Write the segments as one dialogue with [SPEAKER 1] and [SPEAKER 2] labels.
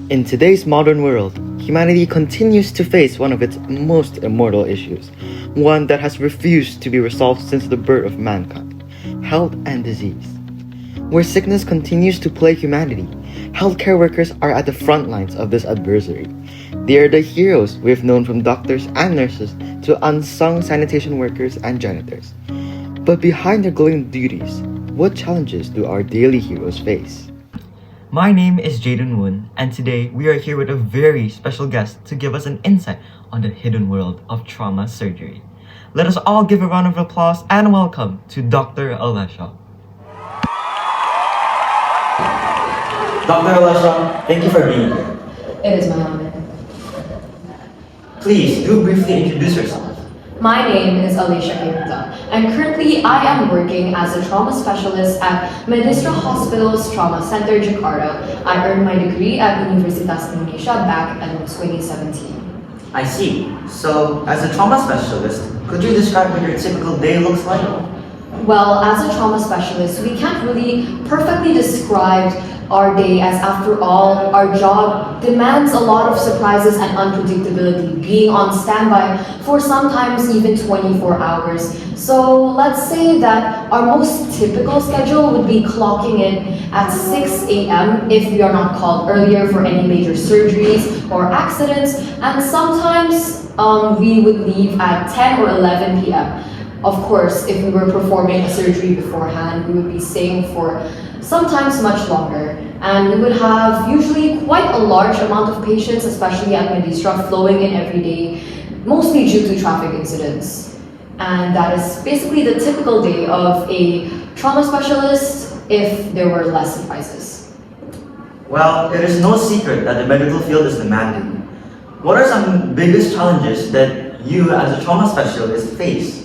[SPEAKER 1] In today's modern world, humanity continues to face one of its most immortal issues, one that has refused to be resolved since the birth of mankind: health and disease. Where sickness continues to plague humanity, healthcare workers are at the front lines of this adversary. They are the heroes we've known, from doctors and nurses to unsung sanitation workers and janitors. But behind their glowing duties, what challenges do our daily heroes face?
[SPEAKER 2] My name is Jaden, and today we are here with a very special guest to give us an insight on the hidden world of trauma surgery. Let us all give a round of applause and welcome to Dr. Allesia. Dr. Allesia, thank you for being here.
[SPEAKER 3] It is my honor.
[SPEAKER 2] Please do briefly introduce yourself.
[SPEAKER 3] My name is Allesia, and currently I am working as a trauma specialist at Medistra Hospital's Trauma Center, Jakarta. I earned my degree at Universitas Indonesia back in 2017.
[SPEAKER 2] I see. So, as a trauma specialist, could you describe what your typical day looks like?
[SPEAKER 3] Well, as a trauma specialist, we can't really perfectly describe our day, as after all, our job demands a lot of surprises and unpredictability, being on standby for sometimes even 24 hours. So let's say that our most typical schedule would be clocking in at 6 a.m. if we are not called earlier for any major surgeries or accidents, and sometimes we would leave at 10 or 11 p.m. Of course, if we were performing a surgery beforehand, we would be staying for sometimes much longer, and we would have usually quite a large amount of patients, especially at Medistra, flowing in every day, mostly due to traffic incidents. And that is basically the typical day of a trauma specialist if there were less surprises.
[SPEAKER 2] Well, it is no secret that the medical field is demanding. What are some biggest challenges that you as a trauma specialist face?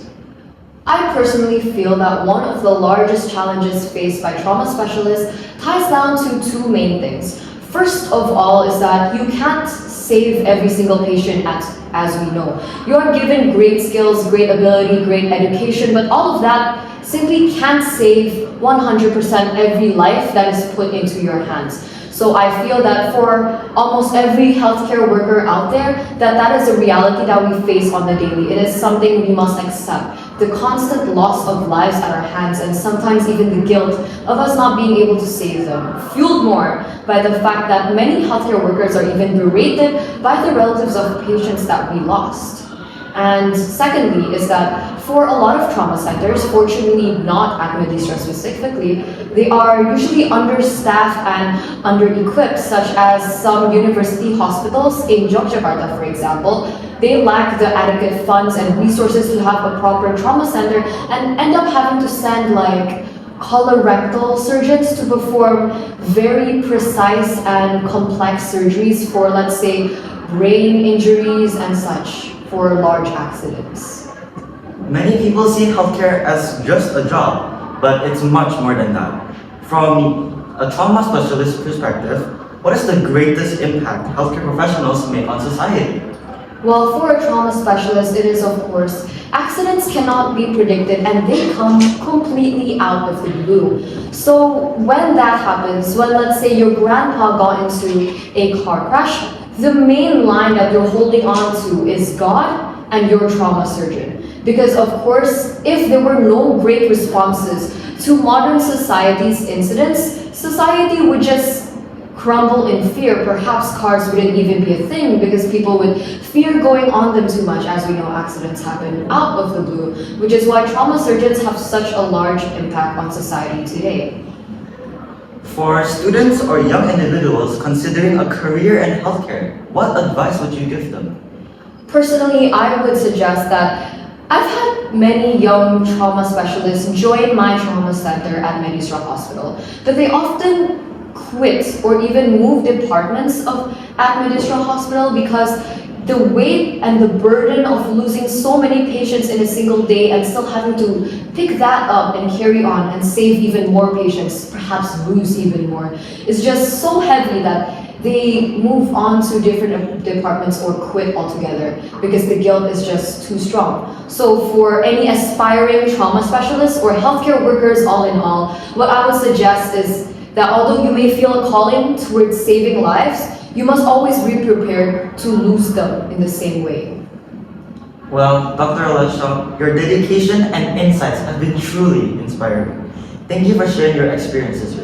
[SPEAKER 3] I personally feel that one of the largest challenges faced by trauma specialists ties down to two main things. First of all is that you can't save every single patient as we know. You are given great skills, great ability, great education, but all of that simply can't save 100% every life that is put into your hands. So I feel that for almost every healthcare worker out there, that is a reality that we face on the daily. It is something we must accept. The constant loss of lives at our hands, and sometimes even the guilt of us not being able to save them, fueled more by the fact that many healthcare workers are even berated by the relatives of patients that we lost. And secondly is that for a lot of trauma centers, fortunately not at Medistra specifically, they are usually understaffed and under-equipped, such as some university hospitals in Yogyakarta, for example. They lack the adequate funds and resources to have a proper trauma center, and end up having to send like colorectal surgeons to perform very precise and complex surgeries for, let's say, brain injuries and such, for large accidents.
[SPEAKER 2] Many people see healthcare as just a job, but it's much more than that. From a trauma specialist perspective, what is the greatest impact healthcare professionals make on society?
[SPEAKER 3] Well, for a trauma specialist, it is, of course, accidents cannot be predicted and they come completely out of the blue. So when that happens, when let's say your grandpa got into a car crash, the main line that you're holding on to is God and your trauma surgeon. Because of course, if there were no great responses to modern society's incidents, society would just crumble in fear. Perhaps cars wouldn't even be a thing because people would fear going on them too much. As we know, accidents happen out of the blue, which is why trauma surgeons have such a large impact on society today.
[SPEAKER 2] For students or young individuals considering a career in healthcare, what advice would you give them?
[SPEAKER 3] Personally, I would suggest that I've had many young trauma specialists join my trauma center at Medistra Hospital, but they often quit or even move departments at Medistra Hospital because the weight and the burden of losing so many patients in a single day and still having to pick that up and carry on and save even more patients, perhaps lose even more, is just so heavy that they move on to different departments or quit altogether because the guilt is just too strong. So for any aspiring trauma specialists or healthcare workers all in all, what I would suggest is that although you may feel a calling towards saving lives, You must always be prepared to lose them in the same way.
[SPEAKER 2] Well, Dr. Allesia, your dedication and insights have been truly inspiring. Thank you for sharing your experiences